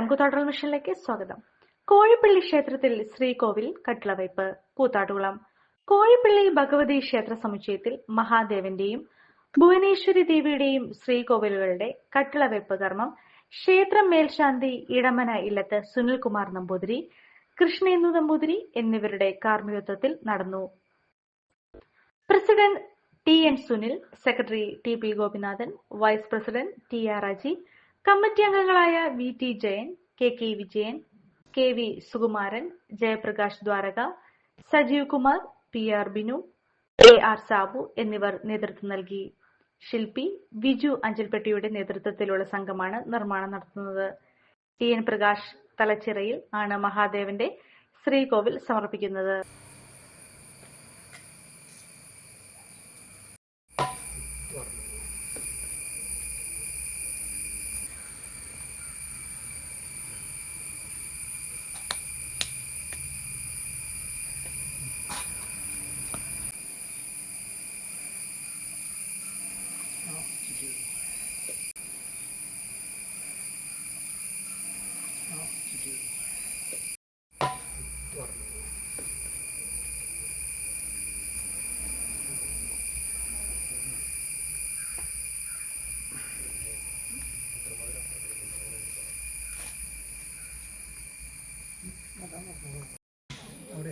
കൂത്താട്ടുകുളം മിഷനിലേക്ക് സ്വാഗതം. കോഴിപ്പള്ളി ക്ഷേത്രത്തിൽ ശ്രീകോവിൽ കട്ടിളവയ്പ്. കൂത്താട്ടുകുളം കോഴിപ്പള്ളി ഭഗവതി ക്ഷേത്ര സമുച്ചയത്തിൽ മഹാദേവന്റെയും ഭുവനേശ്വരി ദേവിയുടെയും ശ്രീകോവിലുകളുടെ കട്ടിളവയ്പ് കർമ്മം ക്ഷേത്രം മേൽശാന്തി ഇടമന ഇല്ലത്ത് സുനിൽകുമാർ നമ്പൂതിരി, കൃഷ്ണേന്ദു നമ്പൂതിരി എന്നിവരുടെ കാർമ്മികത്വത്തിൽ നടന്നു. President T N. Sunil, secretary T P. Gopinathan, vice president T R. Aji, committee അംഗങ്ങളായ V T. Jayan, K K. Vijayan, K V. Sukumaran, Jayaprakash Dwaraka, Sajeev Kumar, P R. Binu, A R. Sabu എന്നിവർ നേതൃത്വം നൽകി. ശില്പി വിജു അഞ്ചൽപ്പെട്ടിയുടെ നേതൃത്വത്തിലുള്ള സംഘമാണ് നിർമ്മാണം നടത്തുന്നത്. ടി.എൻ. പ്രകാശ് തലച്ചിറയിൽ ആണ് മഹാദേവന്റെ ശ്രീകോവിൽ സമർപ്പിക്കുന്നത്. അവിടെ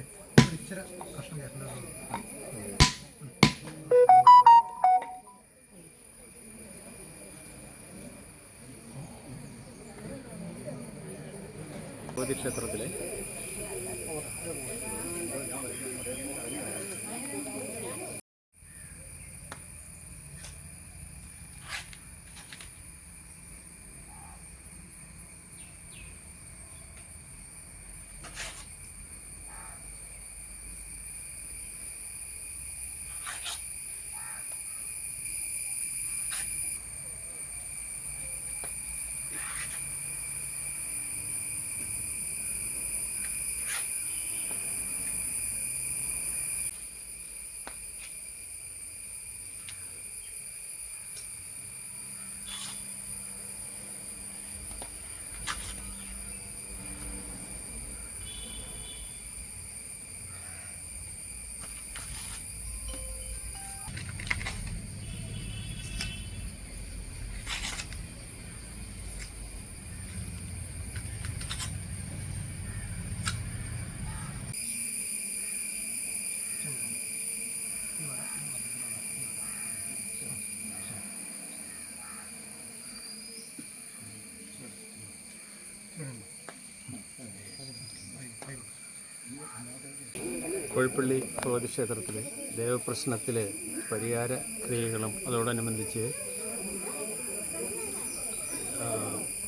ഇച്ചിരി കഷ്ണം കേട്ടിട്ടുണ്ടായിരുന്നു. ക്ഷേത്രത്തിലെ കോഴിപ്പള്ളി ഭഗവതി ക്ഷേത്രത്തിലെ ദേവപ്രശ്നത്തിലെ പരിഹാര ക്രിയകളും അതോടനുബന്ധിച്ച്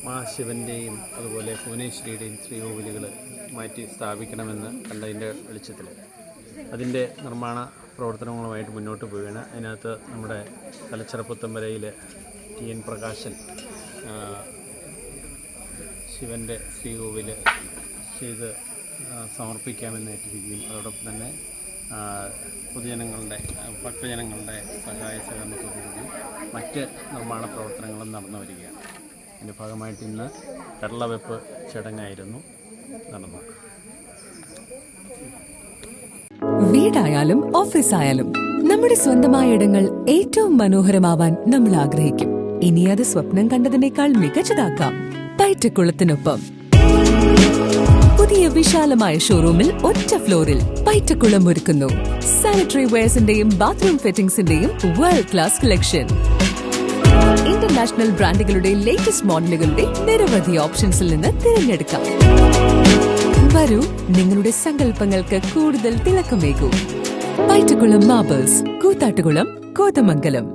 മഹാശിവൻ്റെയും അതുപോലെ ഭുവനേശ്വരിയുടെയും ശ്രീകോവിലുകൾ മാറ്റി സ്ഥാപിക്കണമെന്ന് കണ്ടതിൻ്റെ വെളിച്ചത്തിൽ അതിൻ്റെ നിർമ്മാണ പ്രവർത്തനങ്ങളുമായിട്ട് മുന്നോട്ട് പോവുകയാണ്. അതിനകത്ത് നമ്മുടെ തലച്ചിറപ്പുത്തമ്പരയിൽ ടി.എൻ. പ്രകാശൻ ശിവൻ്റെ ശ്രീകോവിൽ ചെയ്ത് സമർപ്പിക്കാമെന്ന് ഏറ്റിരിക്കുകയും അതോടൊപ്പം തന്നെ പൊതുജനങ്ങളുടെ ഭക്തജനങ്ങളുടെ സഹായ സഹകരണത്തോടുകൂടി മറ്റ് നിർമ്മാണ പ്രവർത്തനങ്ങളും നടന്നു വരികയാണ്. അതിൻ്റെ ഭാഗമായിട്ട് ഇന്ന് കട്ടിളവയ്പ് ചടങ്ങായിരുന്നു നടന്നത്. വീടായാലും ഓഫീസായാലും നമ്മുടെ സ്വന്തമായ ഇടങ്ങൾ ഏറ്റവും മനോഹരമാവാൻ നമ്മൾ ആഗ്രഹിക്കും. ഇനി അത് സ്വപ്നം കണ്ടതിനേക്കാൾ മികച്ചതാക്കാം പൈറ്റക്കുളത്തിനൊപ്പം. പുതിയ വിശാലമായ ഷോറൂമിൽ ഒറ്റ ഫ്ലോറിൽ പൈറ്റക്കുളം ഒരുക്കുന്നു സാനിറ്ററി വെയർസിന്റെയും ബാത്റൂം ഫിറ്റിംഗ്സിന്റെയും വേൾഡ് ക്ലാസ് കളക്ഷൻ. ഇന്റർനാഷണൽ ബ്രാൻഡുകളുടെ ലേറ്റസ്റ്റ് മോഡലുകളുടെ നിരവധി ഓപ്ഷൻസിൽ നിന്ന് തിരഞ്ഞെടുക്കാം. വരൂ, നിങ്ങളുടെ സങ്കല്പങ്ങൾക്ക് കൂടുതൽ തിളക്കമേകൂ. പൈറ്റക്കുളം മാർബിൾസ്, കൂത്താട്ടുകുളം, കോതമംഗലം.